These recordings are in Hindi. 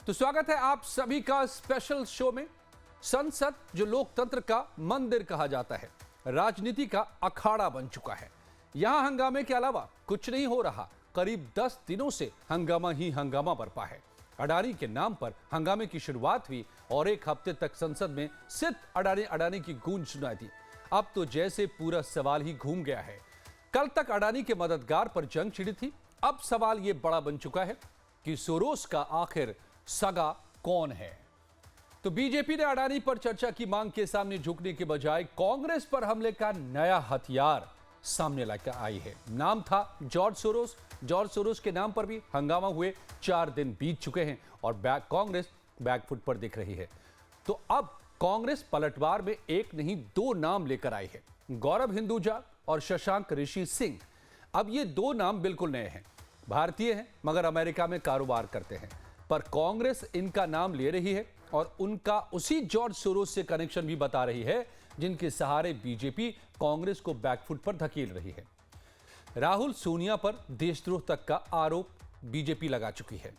तो स्वागत है आप सभी का स्पेशल शो में। संसद जो लोकतंत्र का मंदिर कहा जाता है, राजनीति का अखाड़ा बन चुका है। यहां हंगामे के अलावा कुछ नहीं हो रहा। करीब 10 दिनों से हंगामा ही हंगामा बरपा है। अडानी के नाम पर हंगामे की शुरुआत हुई और एक हफ्ते तक संसद में सिर्फ अडानी अडानी की गूंज सुनाई दी। अब तो जैसे पूरा सवाल ही घूम गया है। कल तक अडानी के मददगार पर जंग छिड़ी थी, अब सवाल यह बड़ा बन चुका है कि सोरोस का आखिर सगा कौन है। तो बीजेपी ने अडानी पर चर्चा की मांग के सामने झुकने के बजाय कांग्रेस पर हमले का नया हथियार सामने लेकर आई है। नाम था जॉर्ज सोरोस। जॉर्ज सोरोस के नाम पर भी हंगामा हुए 4 दिन बीत चुके हैं और कांग्रेस बैकफुट पर दिख रही है। तो अब कांग्रेस पलटवार में एक नहीं 2 नाम लेकर आई है, गौरव हिंदुजा और शशांक ऋषि सिंह। अब ये 2 नाम बिल्कुल नए हैं, भारतीय हैं मगर अमेरिका में कारोबार करते हैं, पर कांग्रेस इनका नाम ले रही है और उनका उसी जॉर्ज सोरोस से कनेक्शन भी बता रही है जिनके सहारे बीजेपी कांग्रेस को बैकफुट पर धकेल रही है। राहुल सोनिया पर देशद्रोह तक का आरोप बीजेपी लगा चुकी है।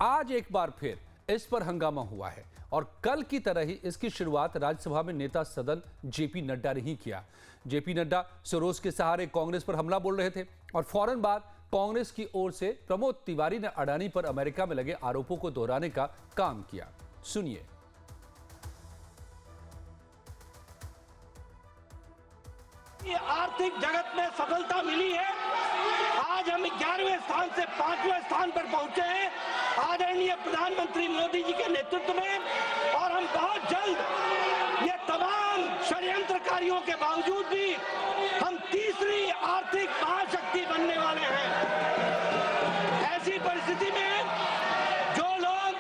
आज एक बार फिर इस पर हंगामा हुआ है और कल की तरह ही इसकी शुरुआत राज्यसभा में नेता सदन जेपी नड्डा ने ही किया। जेपी नड्डा सोरोस के सहारे कांग्रेस पर हमला बोल रहे थे और फौरन बाद कांग्रेस की ओर से प्रमोद तिवारी ने अडानी पर अमेरिका में लगे आरोपों को दोहराने का काम किया। सुनिए। आर्थिक जगत में सफलता मिली है। आज हम 11वें स्थान से 5वें स्थान पर पहुंचे हैं आदरणीय प्रधानमंत्री मोदी जी के नेतृत्व में, और हम बहुत जल्द ये तमाम षड्यंत्रकारियों के बावजूद भी हम तीसरी आर्थिक महाशक्ति बनने वाले हैं। ऐसी परिस्थिति में जो लोग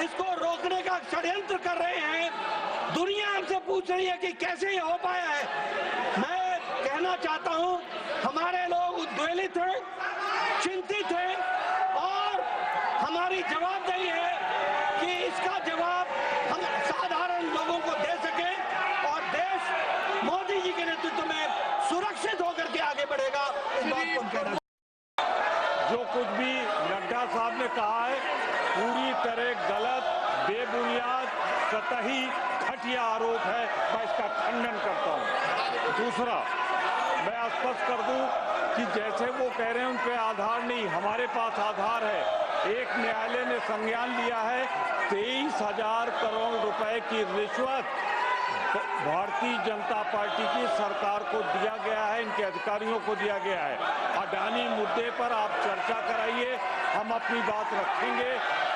इसको रोकने का षड्यंत्र कर रहे हैं, दुनिया हमसे पूछ रही है कि कैसे ये हो पाया है। मैं कहना चाहता हूं, हमारे लोग उद्वेलित हैं, चिंतित हैं और हमारी जवाबदेही है कि इसका जवाब हम साधारण लोगों को दे सकें और देश मोदी जी के नेतृत्व में सुरक्षित होकर के आगे बढ़ेगा। इस बात को कहना, जो कुछ भी नड्डा साहब ने कहा है पूरी तरह गलत, बेबुनियाद, सतही, घटिया आरोप है। मैं इसका खंडन करता हूं। दूसरा, मैं स्पष्ट कर दूं कि जैसे वो कह रहे हैं उन पे आधार नहीं, हमारे पास आधार है। एक न्यायालय ने संज्ञान लिया है 23,000 करोड़ रुपए की रिश्वत भारतीय जनता पार्टी की सरकार को दिया गया है, इनके अधिकारियों को दिया गया है। अडानी मुद्दे पर आप चर्चा कराइए, हम अपनी बात रखेंगे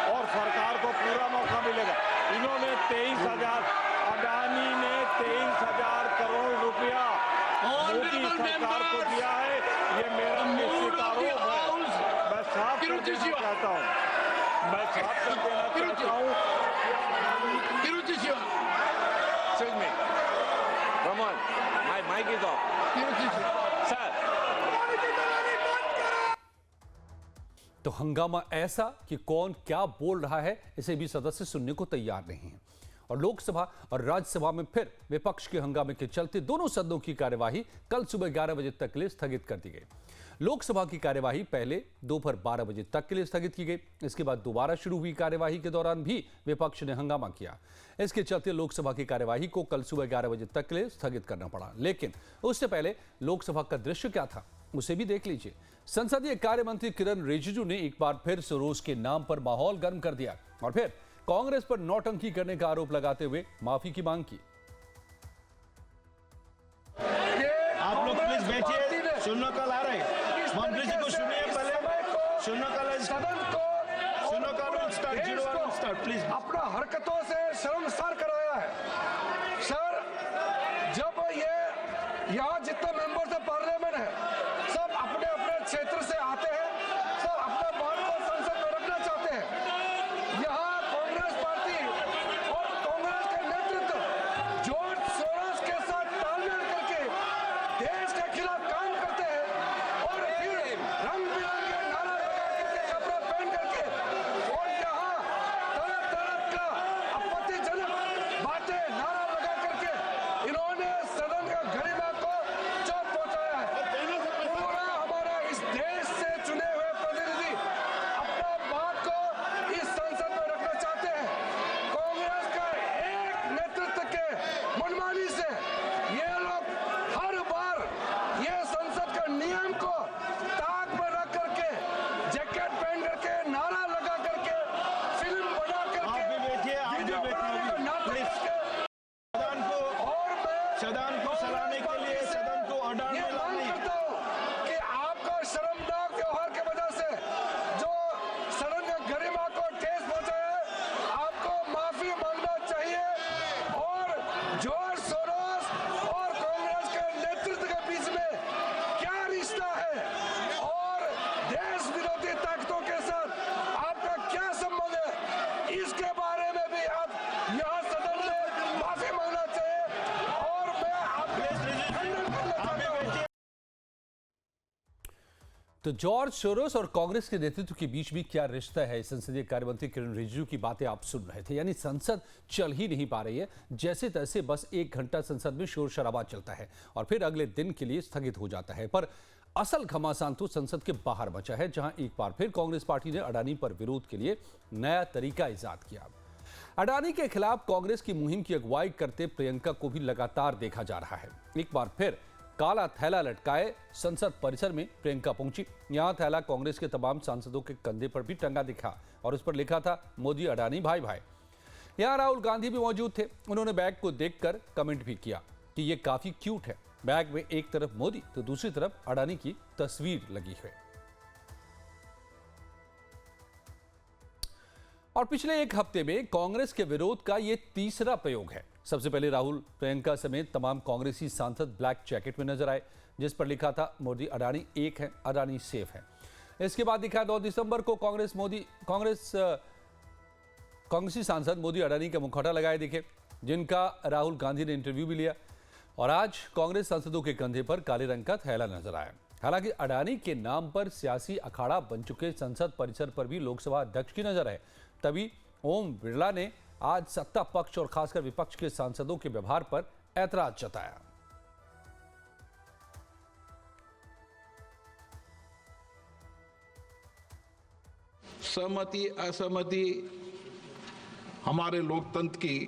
और सरकार को पूरा मौका मिलेगा। इन्होंने 23,000, अडानी ने 23,000 करोड़ रुपया मोदी सरकार को दिया है, ये मेरा निश्चित आरोप है। मैं साफ कर देना चाहता हूँ, मैं साफ कर देना चाहता हूँ। Excuse me. Come on. My mic is off. Sir. तो हंगामा ऐसा कि कौन क्या बोल रहा है इसे भी सदस्य सुनने को तैयार नहीं है और लोकसभा और राज्यसभा में फिर विपक्ष के हंगामे के चलते दोनों सदनों की कार्यवाही कल सुबह 11 बजे तक के लिए स्थगित कर दी गई। लोकसभा की कार्यवाही पहले दोपहर 12 बजे तक के लिए स्थगित की गई। इसके बाद दोबारा शुरू हुई कार्यवाही के दौरान भी विपक्ष ने हंगामा किया। इसके चलते लोकसभा की कार्यवाही को कल सुबह 11 बजे तक के लिए स्थगित करना पड़ा। लेकिन उससे पहले लोकसभा का दृश्य क्या था उसे भी देख लीजिए। संसदीय कार्य मंत्री किरण रिजिजू ने एक बार फिर सोरोस के नाम पर माहौल गर्म कर दिया और फिर कांग्रेस पर नौटंकी करने का आरोप लगाते हुए माफी की मांग की। आप लोग प्लीज बैठिए, शून्यकाल आ रहे हैं। मंत्री जी को सुनिए पहले, शून्यकाल स्टार्ट प्लीज। अपना हरकतों से शर्मसार कराया है सर। जब ये यहाँ जितने मेंबर्स ऑफ पार्लियामेंट है सब अपने अपने क्षेत्र से आते हैं, सब अपने बात को संसद में रखना चाहते हैं। यहाँ कांग्रेस पार्टी और कांग्रेस के नेतृत्व जॉर्ज सोरोस के साथ तालमेल करके देश के खिलाफ काम करते हैं और फिर रंग बिरंगे नारा लगा करके, कपड़े पहन करके और यहाँ तरह तरह का आपत्तिजनक बातें नारा लगा करके इन्होंने सदन का गरिमा को चोट पहुंचाया है। पूरा हमारा इस देश से तो जॉर्ज सोरोस और कांग्रेस के नेतृत्व के बीच भी क्या रिश्ता है, संसदीय कार्य मंत्री किरण रिजिजू की बातें आप सुन रहे थे। यानी संसद चल ही नहीं पा रही है, जैसे तैसे बस 1 घंटा संसद में शोर शराबा चलता है और फिर अगले दिन के लिए स्थगित हो जाता है। पर असल घमासान तो संसद के बाहर बचा है, जहां एक बार फिर कांग्रेस पार्टी ने अडानी पर विरोध के लिए नया तरीका इजाद किया। अडानी के खिलाफ कांग्रेस की मुहिम की अगुवाई करते प्रियंका को भी लगातार देखा जा रहा है। एक बार फिर काला थैला लटकाए संसद परिसर में प्रियंका पहुंची। यहां थैला कांग्रेस के तमाम सांसदों के कंधे पर भी टंगा दिखा और उस पर लिखा था मोदी अडानी भाई भाई। यहां राहुल गांधी भी मौजूद थे। उन्होंने बैग को देखकर कमेंट भी किया कि यह काफी क्यूट है। बैग में एक तरफ मोदी तो दूसरी तरफ अडानी की तस्वीर लगी है। और पिछले 1 हफ्ते में कांग्रेस के विरोध का यह तीसरा प्रयोग है। सबसे पहले राहुल, प्रियंका समेत तमाम कांग्रेसी सांसद ब्लैक जैकेट में नजर आए, जिस पर लिखा था मोदी अडानी एक है, अडानी सेफ है। इसके बाद दिखा 2 दिसंबर को कांग्रेसी सांसद मोदी अडानी का मुखौटा लगाए दिखे, जिनका राहुल गांधी ने इंटरव्यू भी लिया। और आज कांग्रेस सांसदों के कंधे पर काले रंग का थैला नजर आया। हालांकि अडानी के नाम पर सियासी अखाड़ा बन चुके संसद परिसर पर भी लोकसभा अध्यक्ष की नजर है। तभी ओम बिरला ने आज सत्ता पक्ष और खासकर विपक्ष के सांसदों के व्यवहार पर ऐतराज जताया। सहमति असहमति हमारे लोकतंत्र की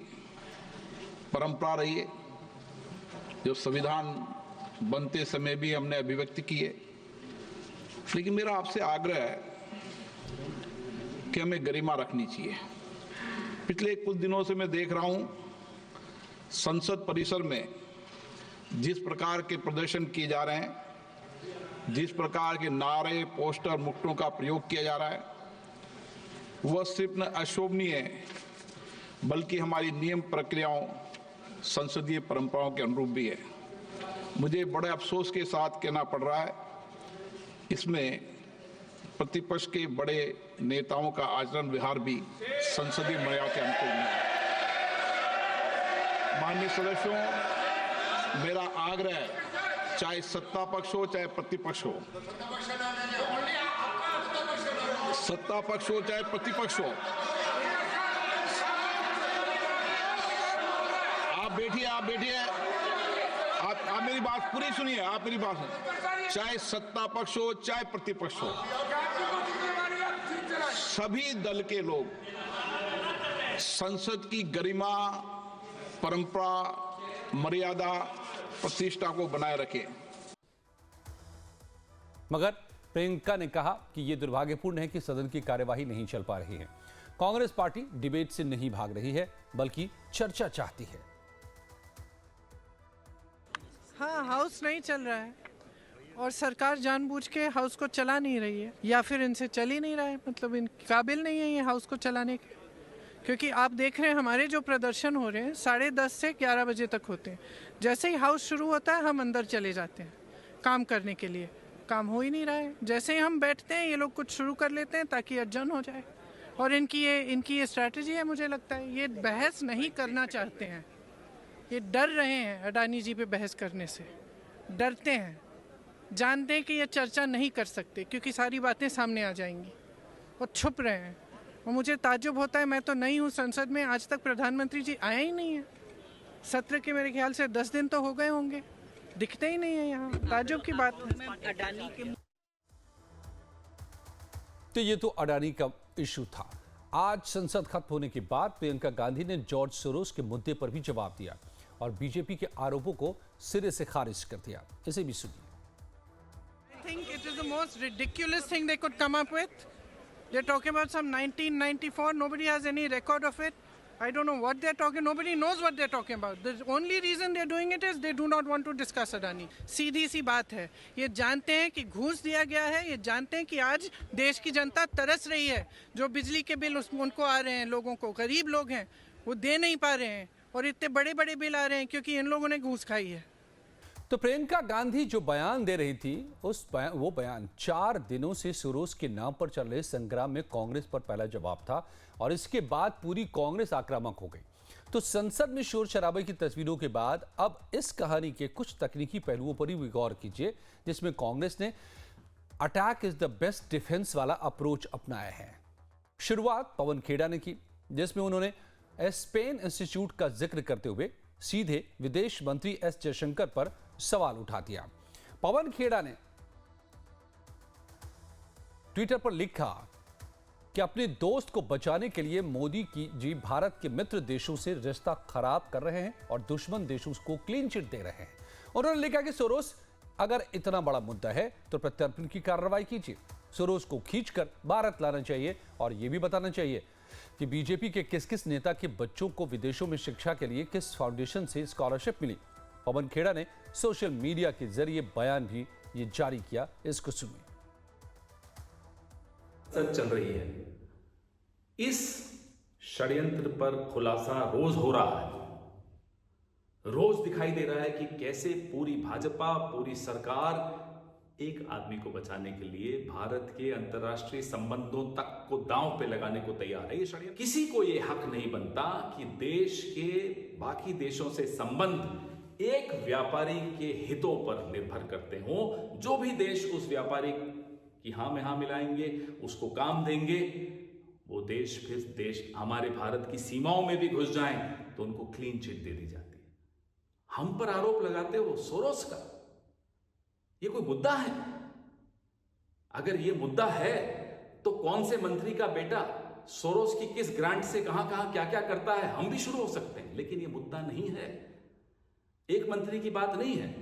परंपरा रही है, जो संविधान बनते समय भी हमने अभिव्यक्ति की है। लेकिन मेरा आपसे आग्रह है कि हमें गरिमा रखनी चाहिए। पिछले कुछ दिनों से मैं देख रहा हूं संसद परिसर में जिस प्रकार के प्रदर्शन किए जा रहे हैं, जिस प्रकार के नारे, पोस्टर, मुक्तों का प्रयोग किया जा रहा है, वह सिर्फ न अशोभनीय है बल्कि हमारी नियम प्रक्रियाओं, संसदीय परंपराओं के अनुरूप भी है। मुझे बड़े अफसोस के साथ कहना पड़ रहा है, इसमें प्रतिपक्ष के बड़े नेताओं का आचरण व्यवहार भी संसदीय मर्यादा के अनुकूल नहीं है। माननीय सदस्यों, मेरा आग्रह है, चाहे सत्ता पक्ष हो चाहे प्रतिपक्ष हो, सत्ता पक्ष हो चाहे प्रतिपक्ष हो, आप बैठिए, आप मेरी बात पूरी सुनिए, आप मेरी बात सुनिए। चाहे सत्ता पक्ष हो चाहे प्रतिपक्ष हो, सभी दल के लोग संसद की गरिमा, परंपरा, मर्यादा, प्रतिष्ठा को बनाए रखें। मगर प्रियंका ने कहा कि यह दुर्भाग्यपूर्ण है कि सदन की कार्यवाही नहीं चल पा रही है। कांग्रेस पार्टी डिबेट से नहीं भाग रही है बल्कि चर्चा चाहती है। हाँ, हाउस नहीं चल रहा है और सरकार जानबूझ के हाउस को चला नहीं रही है, या फिर इनसे चल ही नहीं रहा है, मतलब इन काबिल नहीं है ये हाउस को चलाने के। क्योंकि आप देख रहे हैं हमारे जो प्रदर्शन हो रहे हैं 10:30 से 11 बजे तक होते हैं। जैसे ही हाउस शुरू होता है हम अंदर चले जाते हैं काम करने के लिए। काम हो ही नहीं रहा है। जैसे ही हम बैठते हैं ये लोग कुछ शुरू कर लेते हैं ताकि अर्जन हो जाए। और इनकी ये स्ट्रैटेजी है। मुझे लगता है ये बहस नहीं करना चाहते हैं, ये डर रहे हैं अडानी जी पे बहस करने से, डरते हैं, जानते हैं कि ये चर्चा नहीं कर सकते क्योंकि सारी बातें सामने आ जाएंगी और छुप रहे हैं। और मुझे ताज्जुब होता है, मैं तो नहीं हूँ संसद में, आज तक प्रधानमंत्री जी आए ही नहीं है। सत्र के मेरे ख्याल से 10 दिन तो हो गए होंगे, दिखते ही नहीं है यहाँ। ताज्जुब की बात है। अडानी के तो ये तो अडानी का इशू था। आज संसद खत्म होने के बाद प्रियंका गांधी ने जॉर्ज सोरोस के मुद्दे पर भी जवाब दिया और बीजेपी के आरोपों को सिरे से खारिज कर दिया। इसे भी सुनिए। I think it is the most ridiculous thing they could come up with. They're talking about some 1994. Nobody has any record of it. I don't know what they're talking. Nobody knows what they're talking about. The only reason they're doing it is they do not want to discuss Adani. सीधी सी बात है। ये जानते हैं कि घूस दिया गया है। ये जानते हैं कि आज देश की जनता तरस रही है। जो बिजली के बिल उनको आ रहे हैं, लोगों को, गरीब लोग हैं, वो दे नहीं पा रहे हैं और इतने बड़े बड़े बिल आ रहे हैं क्योंकि इन लोगों ने घूस खाई है। तो प्रियंका गांधी जो बयान दे रही थी वो बयान 4 दिनों से सोरोस के नाम पर चल रहे संग्राम में कांग्रेस पर पहला जवाब था और इसके बाद पूरी कांग्रेस आक्रामक हो गई। तो संसद में शोर शराबे की तस्वीरों के बाद अब इस कहानी के कुछ तकनीकी पहलुओं पर ही गौर कीजिए, जिसमें कांग्रेस ने attack is the best defence वाला अप्रोच अपनाया है। शुरुआत पवन खेड़ा ने की, जिसमें उन्होंने स्पेन इंस्टीट्यूट का जिक्र करते हुए सीधे विदेश मंत्री एस जयशंकर पर सवाल उठा दिया। पवन खेड़ा ने ट्विटर पर लिखा कि अपने दोस्त को बचाने के लिए मोदी जी भारत के मित्र देशों से रिश्ता खराब कर रहे हैं और दुश्मन देशों को क्लीन चिट दे रहे हैं। उन्होंने लिखा कि सोरोस अगर इतना बड़ा मुद्दा है तो प्रत्यर्पण की कार्रवाई कीजिए, सोरोस को खींचकर भारत लाना चाहिए और यह भी बताना चाहिए कि बीजेपी के किस किस नेता के बच्चों को विदेशों में शिक्षा के लिए किस फाउंडेशन से स्कॉलरशिप मिली। पवन खेड़ा ने सोशल मीडिया के जरिए बयान भी ये जारी किया। इसको सुनिए। सच चल रही है, इस षड्यंत्र पर खुलासा रोज हो रहा है। रोज दिखाई दे रहा है कि कैसे पूरी भाजपा, पूरी सरकार एक आदमी को बचाने के लिए भारत के अंतर्राष्ट्रीय संबंधों तक को दांव पे लगाने को तैयार है। ये षड्यंत्र, किसी को ये हक नहीं बनता कि देश के बाकी देशों से संबंध एक व्यापारी के हितों पर निर्भर करते हो। जो भी देश उस व्यापारी कि हाँ में हाँ मिलाएंगे, उसको काम देंगे, वो देश फिर देश हमारे भारत की सीमाओं में भी घुस जाएं तो उनको क्लीन चिट दे दी जाती है। हम पर आरोप लगाते हो सोरोस का, ये कोई मुद्दा है? अगर ये मुद्दा है तो कौन से मंत्री का बेटा सोरोस की किस ग्रांट से कहां कहां क्या क्या करता है, हम भी शुरू हो सकते हैं। लेकिन ये मुद्दा नहीं है, एक मंत्री की बात नहीं है।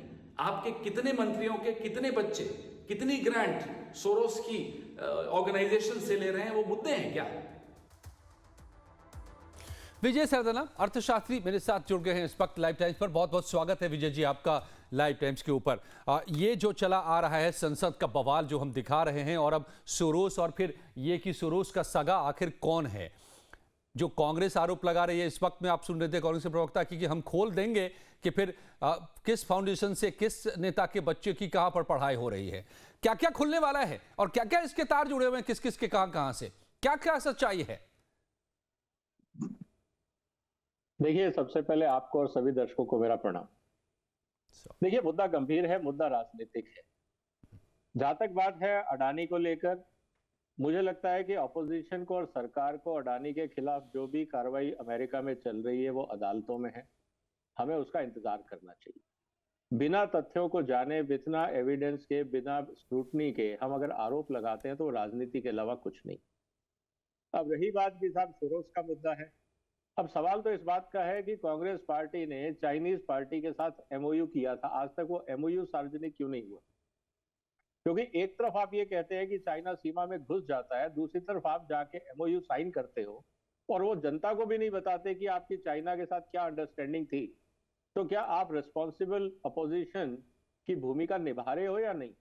आपके कितने मंत्रियों के कितने बच्चे, कितनी ग्रांट सोरोस की ऑर्गेनाइजेशन से ले रहे हैं, वो मुद्दे हैं क्या? विजय सरदना अर्थशास्त्री मेरे साथ जुड़ गए हैं इस वक्त लाइव टाइम्स पर। बहुत बहुत स्वागत है विजय जी आपका लाइव टाइम्स के ऊपर। ये जो चला आ रहा है संसद का बवाल जो हम दिखा रहे हैं, और अब सोरोस और फिर ये कि सोरोस का सगा आखिर कौन है, जो कांग्रेस आरोप लगा रही है। इस वक्त में आप सुन रहे थे कांग्रेस के प्रवक्ता की कि हम खोल देंगे कि फिर किस फाउंडेशन से किस नेता के बच्चे की कहां पर पढ़ाई हो रही है, क्या क्या खुलने वाला है और क्या क्या इसके तार जुड़े हुए हैं, किस किस के कहां से, क्या क्या सच्चाई है। देखिए, सबसे पहले आपको और सभी दर्शकों को मेरा प्रणाम। देखिए, मुद्दा गंभीर है, मुद्दा राजनीतिक है। जहां तक बात है अडानी को लेकर, मुझे लगता है कि ऑपोजिशन को और सरकार को अडानी के खिलाफ जो भी कार्रवाई अमेरिका में चल रही है वो अदालतों में है, हमें उसका इंतजार करना चाहिए। बिना तथ्यों को जाने, बिना एविडेंस के, बिना स्क्रूटनी के हम अगर आरोप लगाते हैं तो राजनीति के अलावा कुछ नहीं। अब रही बात कि साहब सोरोस का मुद्दा है, अब सवाल तो इस बात का है कि कांग्रेस पार्टी ने चाइनीज पार्टी के साथ एमओयू किया था, आज तक वो एमओयू सार्वजनिक क्यों नहीं हुआ? क्योंकि एक तरफ आप ये कहते हैं कि चाइना सीमा में घुस जाता है, दूसरी तरफ आप जाके एमओयू साइन करते हो और वो जनता को भी नहीं बताते कि आपकी चाइना के साथ क्या अंडरस्टैंडिंग थी। तो क्या आप रिस्पॉन्सिबल अपोजिशन की भूमिका निभा रहे हो या नहीं?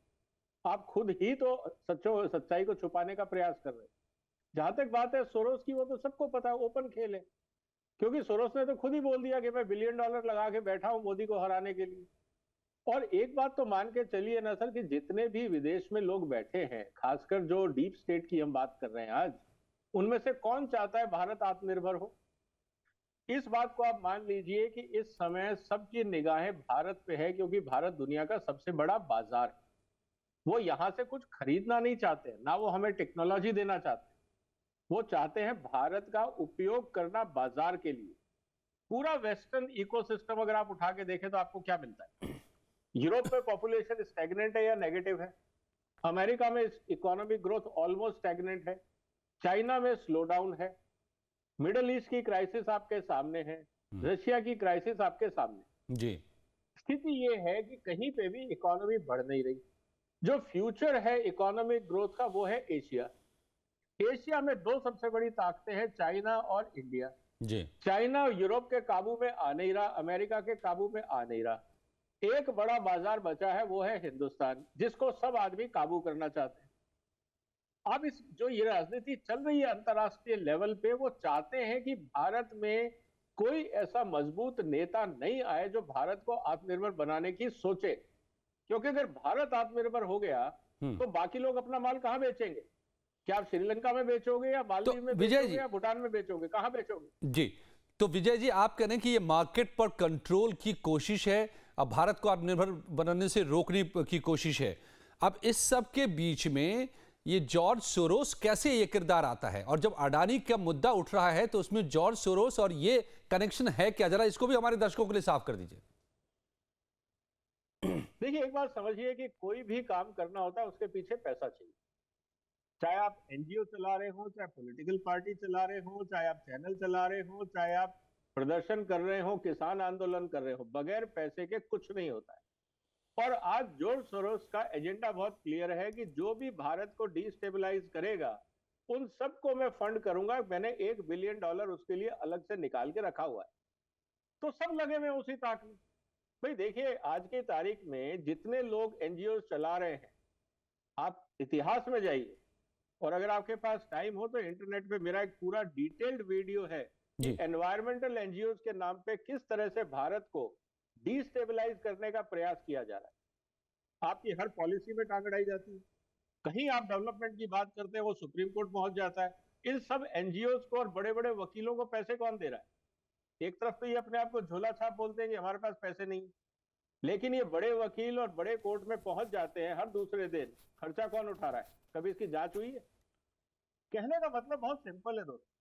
आप खुद ही तो सच्चाई को छुपाने का प्रयास कर रहे हो। जहां तक बात है सोरोस की, वो तो सबको पता है, ओपन खेल है, क्योंकि सोरोस ने तो खुद ही बोल दिया कि मैं $1 बिलियन लगा के बैठा हूं मोदी को हराने के लिए। और एक बात तो मान के चलिए ना सर, कि जितने भी विदेश में लोग बैठे हैं, खासकर जो डीप स्टेट की हम बात कर रहे हैं आज, उनमें से कौन चाहता है भारत आत्मनिर्भर हो? इस बात को आप मान लीजिए कि इस समय सबकी निगाहें भारत पे है, क्योंकि भारत दुनिया का सबसे बड़ा बाजार है। वो यहां से कुछ खरीदना नहीं चाहते, ना वो हमें टेक्नोलॉजी देना चाहते, वो चाहते हैं भारत का उपयोग करना बाजार के लिए। पूरा वेस्टर्न इकोसिस्टम अगर आप उठा के देखें तो आपको क्या मिलता है? यूरोप में पॉपुलेशन स्टैग्नेंट है या नेगेटिव है, अमेरिका में इकोनॉमिक ग्रोथ ऑलमोस्ट स्टैग्नेंट है, चाइना में स्लो डाउन है, मिडिल ईस्ट की क्राइसिस आपके सामने है, रशिया की क्राइसिस आपके सामने जी। स्थिति ये है कि कहीं पे भी इकोनॉमी बढ़ नहीं रही। जो फ्यूचर है इकोनॉमिक ग्रोथ का वो है एशिया। एशिया में दो सबसे बड़ी ताकतें हैं, चाइना और इंडिया जी। चाइना यूरोप के काबू में आ नहीं रहा, अमेरिका के काबू में आ नहीं रहा। एक बड़ा बाजार बचा है, वो है हिंदुस्तान, जिसको सब आदमी काबू करना चाहते हैं। अब इस जो ये राजनीति चल रही है अंतरराष्ट्रीय लेवल पे, वो चाहते हैं कि भारत में कोई ऐसा मजबूत नेता नहीं आए जो भारत को आत्मनिर्भर बनाने की सोचे, क्योंकि अगर भारत आत्मनिर्भर हो गया तो बाकी लोग अपना माल कहां बेचेंगे? क्या आप श्रीलंका में बेचोगे या मालदीव में बेचोगे या भूटान में बेचोगे? कहां बेचोगे जी? तो विजय जी, आप कह रहे हैं कि ये मार्केट पर कंट्रोल की कोशिश है, अब भारत को आत्मनिर्भर बनाने से रोकने की कोशिश है। अब इस सब के बीच में ये जॉर्ज सोरोस कैसे ये किरदार आता है, और जब अडानी का मुद्दा उठ रहा है तो उसमें जॉर्ज सोरोस और ये कनेक्शन है क्या? जरा इसको भी हमारे दर्शकों के लिए साफ कर दीजिए। देखिए, एक बात समझिए कि कोई भी काम करना होता है उसके पीछे पैसा चाहिए। चाहे आप एनजीओ चला रहे हो, चाहे पॉलिटिकल पार्टी चला रहे हो, चाहे आप चैनल चला रहे हो, चाहे आप प्रदर्शन कर रहे हो, किसान आंदोलन कर रहे हो, बगैर पैसे के कुछ नहीं होता है। और आज जॉर्ज सोरोस का एजेंडा बहुत क्लियर है कि जो भी भारत को डिस्टेबलाइज करेगा उन सबको मैं फंड करूंगा। मैंने $1 बिलियन उसके लिए अलग से निकाल के रखा हुआ है। तो सब लगे हुए उसी ताक में। भाई देखिए, आज की तारीख में जितने लोग एनजीओ चला रहे हैं, आप इतिहास में जाइए, और अगर आपके पास टाइम हो तो इंटरनेट पे मेरा एक पूरा डिटेल्ड वीडियो है कि एनवायरमेंटल एनजीओ के नाम पे किस तरह से भारत को डिस्टेबलाइज करने का प्रयास किया जा रहा है। आपकी हर पॉलिसी में टांग अड़ाई जाती है, कहीं आप डेवलपमेंट की बात करते हैं वो सुप्रीम कोर्ट पहुंच जाता है। इन सब एनजीओ को और बड़े बड़े वकीलों को पैसे कौन दे रहा है? एक तरफ तो ये अपने आप को झोला छाप बोलते हैं कि हमारे पास पैसे नहीं, लेकिन ये बड़े वकील और बड़े कोर्ट में पहुंच जाते हैं हर दूसरे दिन। खर्चा कौन उठा रहा है? कभी इसकी जांच हुई है? कहने का मतलब बहुत सिंपल है दोस्तों,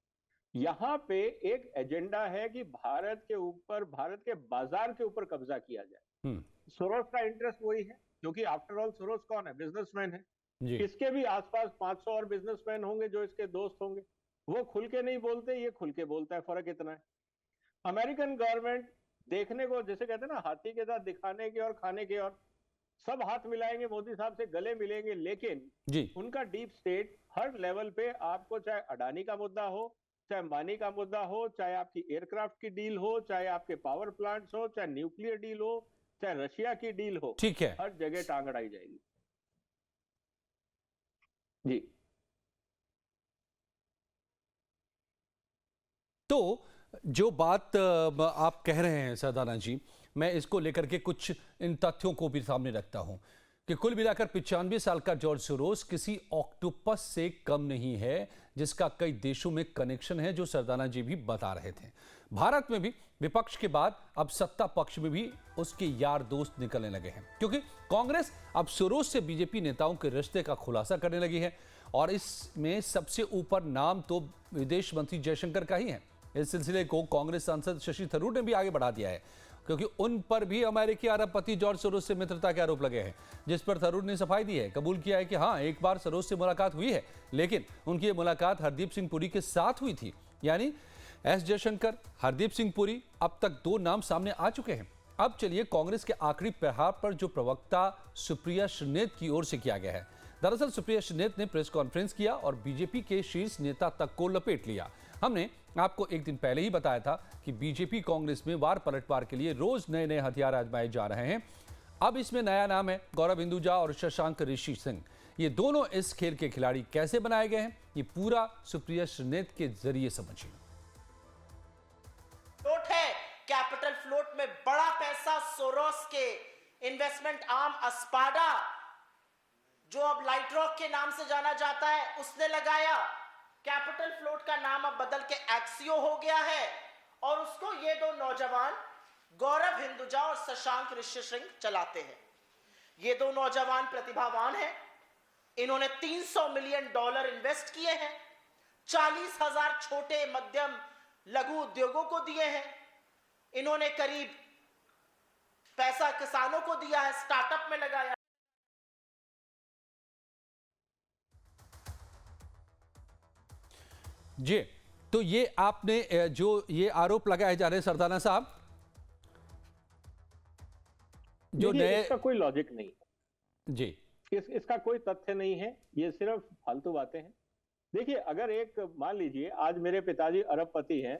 यहाँ पे एक एजेंडा है कि भारत के ऊपर, भारत के बाजार के ऊपर कब्जा किया जाए। सोरोस का इंटरेस्ट वही है, क्योंकि आफ्टर ऑल सोरोस कौन है? बिजनेसमैन है। इसके भी आसपास 500 और बिजनेसमैन होंगे जो इसके दोस्त होंगे। वो खुल के नहीं बोलते, ये खुल के बोलता है। फर्क इतना है, अमेरिकन गवर्नमेंट देखने को, जैसे कहते हैं ना, हाथी के साथ दिखाने के और खाने के, और सब हाथ मिलाएंगे, मोदी साहब से गले मिलेंगे, लेकिन उनका डीप स्टेट हर लेवल पे आपको, चाहे अडानी का मुद्दा हो, चाहे अंबानी का मुद्दा हो, चाहे आपकी एयरक्राफ्ट की डील हो, चाहे आपके पावर प्लांट्स हो, चाहे न्यूक्लियर डील हो, चाहे रशिया की डील हो, ठीक है, हर जगह टांग अड़ाई जाएगी। जी, तो जो बात आप कह रहे हैं सरदाना जी, मैं इसको लेकर के कुछ इन तथ्यों को भी सामने रखता हूं कि कुल मिलाकर 95 साल का जॉर्ज सोरोस किसी ऑक्टोपस से कम नहीं है, जिसका कई देशों में कनेक्शन है, जो सरदाना जी भी बता रहे थे। भारत में भी विपक्ष के बाद अब सत्ता पक्ष में भी उसके यार दोस्त निकलने लगे हैं, क्योंकि कांग्रेस अब सोरोस से बीजेपी नेताओं के रिश्ते का खुलासा करने लगी है, और इसमें सबसे ऊपर नाम तो विदेश मंत्री जयशंकर का ही है। इस सिलसिले को कांग्रेस सांसद शशि थरूर ने भी आगे बढ़ा दिया है, क्योंकि उन पर भी अमेरिकी अरबपति जॉर्ज सोरोस से मित्रता के आरोप लगे हैं, जिस पर थरूर ने सफाई दी है, कबूल किया है कि हाँ, एक बार सोरोस से मुलाकात हुई है, लेकिन उनकी ये मुलाकात हरदीप सिंह पुरी के साथ हुई थी। यानी एस जयशंकर, हरदीप सिंह पुरी, अब तक 2 नाम सामने आ चुके हैं। अब चलिए कांग्रेस के आखिरी प्रहार पर जो प्रवक्ता सुप्रिया श्रीनेत की ओर से किया गया है। दरअसल सुप्रिया श्रीनेत ने प्रेस कॉन्फ्रेंस किया और बीजेपी के शीर्ष नेता तक को लपेट लिया। हमने आपको एक दिन पहले ही बताया था कि बीजेपी कांग्रेस में वार पलटवार के लिए रोज नए नए हथियार आजमाए जा रहे हैं। अब इसमें नया नाम है गौरव हिंदुजा और शशांक ऋषि सिंह। ये दोनों इस खेल के खिलाड़ी कैसे बनाए गए हैं, ये पूरा सुप्रिया श्रीनेत के जरिए समझिए। फ्लोट है, कैपिटल फ्लोट में बड़ा पैसा सोरोस के इन्वेस्टमेंट आर्म अस्पाडा, जो अब लाइट रॉक के नाम से जाना जाता है, उसने लगाया। कैपिटल फ्लोट का नाम अब बदल के एक्सियो हो गया है, और उसको ये 2 नौजवान गौरव हिंदुजा और शशांक ऋषि सिंह चलाते हैं। ये 2 नौजवान प्रतिभावान हैं। इन्होंने $300 मिलियन इन्वेस्ट किए हैं, 40,000 छोटे मध्यम लघु उद्योगों को दिए हैं। इन्होंने करीब पैसा किसानों को दिया है, स्टार्टअप में लगाया। जी, तो ये आपने जो ये आरोप लगाए जा रहे हैं सरदाना साहब, जो नए, इसका कोई लॉजिक नहीं है जी, इसका कोई तथ्य नहीं है, ये सिर्फ फालतू बातें हैं। देखिए, अगर एक, मान लीजिए आज मेरे पिताजी अरबपति हैं,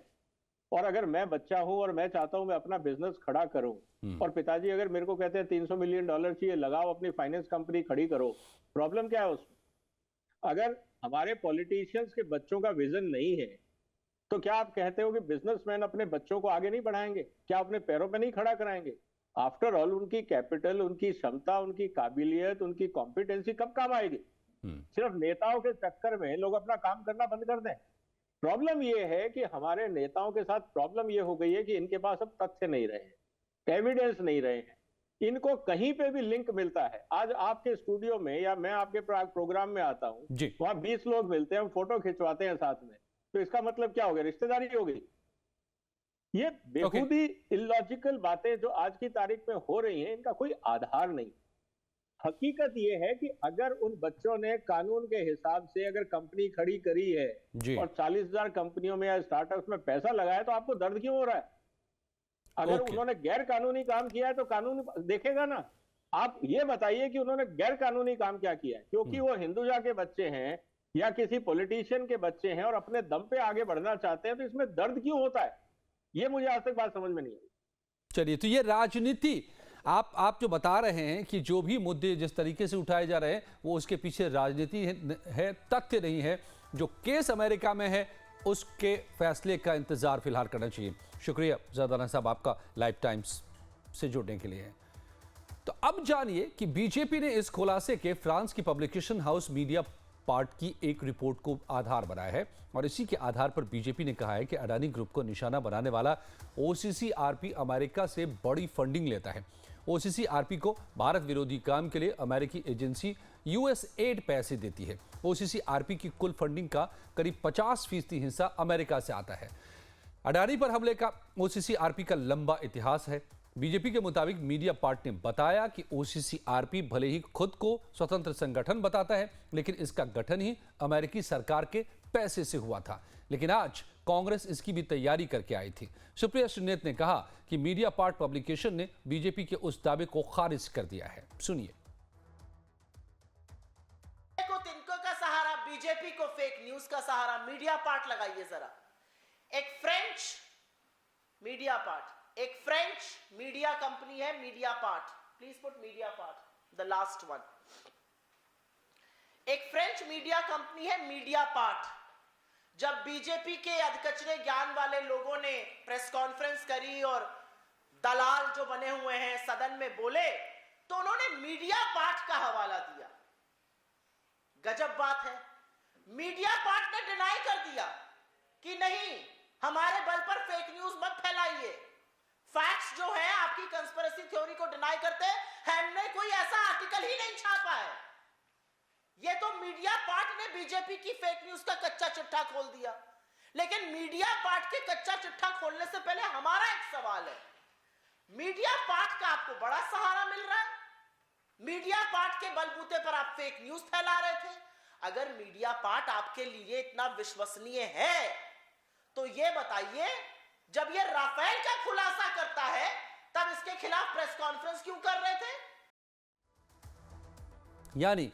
और अगर मैं बच्चा हूं और मैं चाहता हूं मैं अपना बिजनेस खड़ा करूं, और पिताजी अगर मेरे को कहते हैं $300 मिलियन चाहिए, लगाओ, अपनी फाइनेंस कंपनी खड़ी करो, प्रॉब्लम क्या है उसमें? अगर हमारे पॉलिटिशियंस के बच्चों का विजन नहीं है, तो क्या आप कहते हो कि बिजनेसमैन अपने बच्चों को आगे नहीं बढ़ाएंगे? क्या अपने पैरों पे नहीं खड़ा कराएंगे? आफ्टर ऑल उनकी कैपिटल, उनकी क्षमता, उनकी काबिलियत, उनकी कॉम्पिटेंसी कब काम आएगी? सिर्फ नेताओं के चक्कर में लोग अपना काम करना बंद कर दें। प्रॉब्लम ये है कि हमारे नेताओं के साथ प्रॉब्लम ये हो गई है कि इनके पास अब तथ्य नहीं रहे, एविडेंस नहीं रहे हैं। इनको कहीं पे भी लिंक मिलता है। आज आपके स्टूडियो में या मैं आपके प्रोग्राम में आता हूं, वहां 20 लोग मिलते हैं, फोटो खिंचवाते हैं साथ में, तो इसका मतलब क्या हो गया? रिश्तेदारी हो गई। ये बेहूदी इलॉजिकल बातें जो आज की तारीख में हो रही हैं, इनका कोई आधार नहीं। हकीकत ये है कि अगर उन बच्चों ने कानून के हिसाब से अगर कंपनी खड़ी करी है और 40,000 कंपनियों में या स्टार्टअप्स में पैसा लगाया, तो आपको दर्द क्यों हो रहा है? अगर उन्होंने गैर कानूनी काम किया है तो कानून देखेगा ना। आप ये बताइए कि उन्होंने गैर कानूनी काम क्या किया है? क्योंकि वो हिंदुजा के बच्चे हैं या किसी पॉलिटिशियन के बच्चे हैं और अपने दम पे आगे बढ़ना चाहते हैं, तो इसमें दर्द क्यों होता है? ये मुझे आज तक बात समझ में नहीं आई। चलिए, तो ये राजनीति आप जो बता रहे हैं कि जो भी मुद्दे जिस तरीके से उठाए जा रहे हैं वो उसके पीछे राजनीति है, तथ्य नहीं है। जो केस अमेरिका में है उसके फैसले का इंतजार फिलहाल करना चाहिए। शुक्रिया ज़रदाना साहब आपका लाइव टाइम्स से जुड़ने के लिए। तो अब जानिए कि बीजेपी ने इस खुलासे के फ्रांस की पब्लिकेशन हाउस मीडिया पार्ट की एक रिपोर्ट को आधार बनाया है और इसी के आधार पर बीजेपी ने कहा है कि अडानी ग्रुप को निशाना बनाने वाला ओसीसीआरपी अमेरिका से बड़ी फंडिंग लेता है। ओसीसीआरपी को भारत विरोधी काम के लिए अमेरिकी एजेंसी यूएसएड पैसे देती है। ओसीसीआरपी की कुल फंडिंग का करीब 50% हिस्सा अमेरिका से आता है। अडानी पर हमले का ओसीसीआरपी का लंबा इतिहास है। बीजेपी के मुताबिक मीडिया पार्ट ने बताया कि ओसीसीआरपी भले ही खुद को स्वतंत्र संगठन बताता है, लेकिन इसका गठन ही अमेरिकी सरकार के पैसे से हुआ था। लेकिन आज कांग्रेस इसकी भी तैयारी करके आई थी। सुप्रिया श्रीनेत ने कहा कि मीडिया पार्ट पब्लिकेशन ने बीजेपी के उस दावे को खारिज कर दिया है। सुनिए। तिनको का सहारा, बीजेपी को फेक न्यूज का सहारा, मीडिया पार्ट लगाइए जरा। एक फ्रेंच मीडिया कंपनी है media part. Please put media part, the last one. एक फ्रेंच मीडिया कंपनी है मीडिया पार्ट। जब बीजेपी के अधकचरे ज्ञान वाले लोगों ने प्रेस कॉन्फ्रेंस करी और दलाल जो बने हुए हैं सदन में बोले, तो उन्होंने मीडिया पार्ट का हवाला दिया। गजब बात है। मीडिया पार्ट ने डिनाई कर दिया कि नहीं, हमारे बल पर फेक न्यूज मत फैलाइए। फैक्ट्स जो है आपकी कंस्पिरेसी थ्योरी को डिनाई करते हैं, हमने कोई ऐसा आर्टिकल ही नहीं छापा है। ये तो मीडिया पार्ट ने बीजेपी की फेक न्यूज का कच्चा चिट्ठा खोल दिया। लेकिन मीडिया पार्ट के कच्चा चिट्ठा खोलने से पहले हमारा एक सवाल है, मीडिया पार्ट का आपको बड़ा सहारा मिल रहा है। मीडिया पार्ट के बलबूते पर आप फेक न्यूज फैला रहे थे। अगर मीडिया पार्ट आपके लिए इतना विश्वसनीय है तो ये बताइए, जब ये राफेल का खुलासा करता है तब इसके खिलाफ प्रेस कॉन्फ्रेंस क्यों कर रहे थे? यानी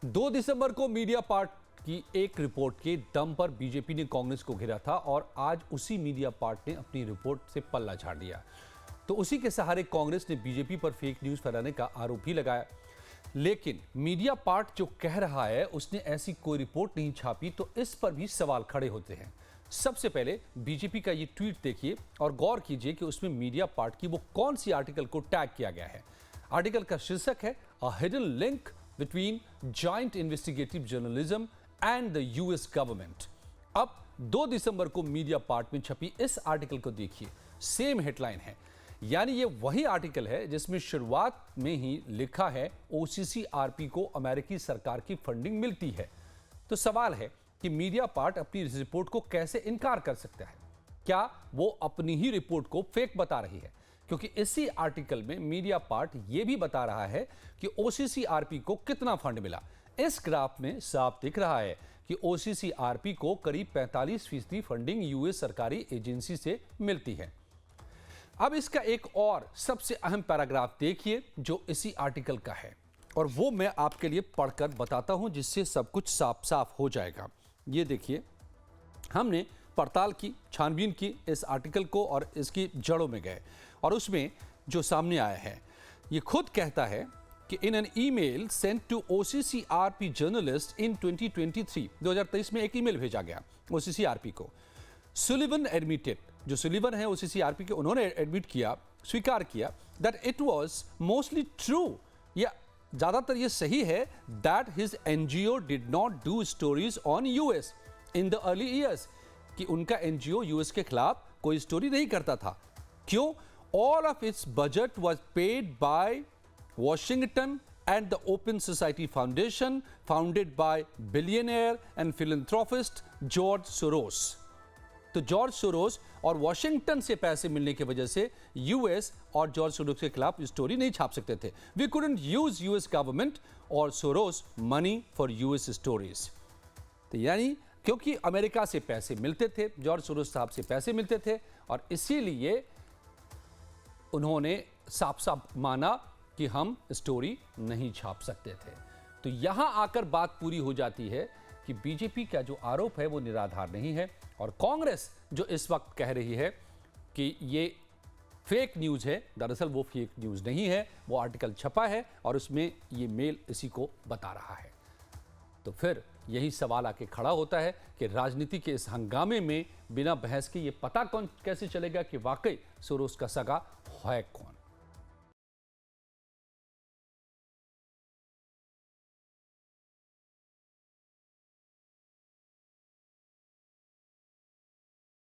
2 दिसंबर को मीडिया पार्ट की एक रिपोर्ट के दम पर बीजेपी ने कांग्रेस को घेरा था और आज उसी मीडिया पार्ट ने अपनी रिपोर्ट से पल्ला झाड़ दिया। तो उसी के सहारे कांग्रेस ने बीजेपी पर फेक न्यूज फैलाने का आरोप भी लगाया। लेकिन मीडिया पार्ट जो कह रहा है उसने ऐसी कोई रिपोर्ट नहीं छापी, तो इस पर भी सवाल खड़े होते हैं। सबसे पहले बीजेपी का ये ट्वीट देखिए और गौर कीजिए कि उसमें मीडिया पार्ट की वो कौन सी आर्टिकल को टैग किया गया है। आर्टिकल का शीर्षक है a hidden link between joint investigative journalism and the US government. अब 2 दिसंबर को मीडिया पार्ट में छपी इस आर्टिकल को देखिए, सेम हेडलाइन है। यानी ये वही आर्टिकल है जिसमें शुरुआत में ही लिखा है ओसीसीआरपी को अमेरिकी सरकार की फंडिंग मिलती है। तो सवाल है कि मीडिया पार्ट अपनी इस रिपोर्ट को कैसे इनकार कर सकता है? क्या वो अपनी ही रिपोर्ट को फेक बता रही है? क्योंकि इसी आर्टिकल में मीडिया पार्ट ये भी बता रहा है कि ओसीसीआरपी को कितना फंड मिला। इस ग्राफ में साफ दिख रहा है कि ओसीसीआरपी को करीब 45% फंडिंग यूएस सरकारी एजेंसी से मिलती है। अब इसका एक और सबसे अहम पैराग्राफ देखिए जो इसी आर्टिकल का है, और वो मैं आपके लिए पढ़कर बताता हूं जिससे सब कुछ साफ साफ हो जाएगा। ये देखिए, हमने पड़ताल की, छानबीन की इस आर्टिकल को और इसकी जड़ों में गए, और उसमें जो सामने आया है ये खुद कहता है कि in an email sent to OCCRP journalist in 2023 में एक ईमेल भेजा गया ओसीसीआरपी को। सुलिवन एडमिटेड, जो सुलिवन है ओसीसीआरपी के, उन्होंने एडमिट किया, स्वीकार किया that it was mostly true, या ज्यादातर ये सही है, that his NGO did not do stories on US in the early years, कि उनका एनजीओ यूएस के खिलाफ कोई स्टोरी नहीं करता था। क्यों? all of its budget was paid by Washington and the Open Society Foundation, founded by billionaire and philanthropist George Soros. तो जॉर्ज सोरोस और वॉशिंगटन से पैसे मिलने की वजह से यूएस और जॉर्ज सोरोस के खिलाफ स्टोरी नहीं छाप सकते थे. We couldn't use US government और Soros money for US stories. तो यानी क्योंकि अमेरिका से पैसे मिलते थे, जॉर्ज सोरोस साहब से पैसे मिलते थे, और इसीलिए उन्होंने साफ साफ माना कि हम स्टोरी नहीं छाप सकते थे. तो यहां आकर बात पूरी हो जाती है कि बीजेपी का जो आरोप है वो निराधार नहीं है, और कांग्रेस जो इस वक्त कह रही है कि ये फेक न्यूज़ है, दरअसल वो फेक न्यूज़ नहीं है, वो आर्टिकल छपा है और उसमें ये मेल इसी को बता रहा है. तो फिर यही सवाल आके खड़ा होता है कि राजनीति के इस हंगामे में बिना बहस के ये पता कैसे चलेगा कि वाकई सोरोस का सगा है कौन.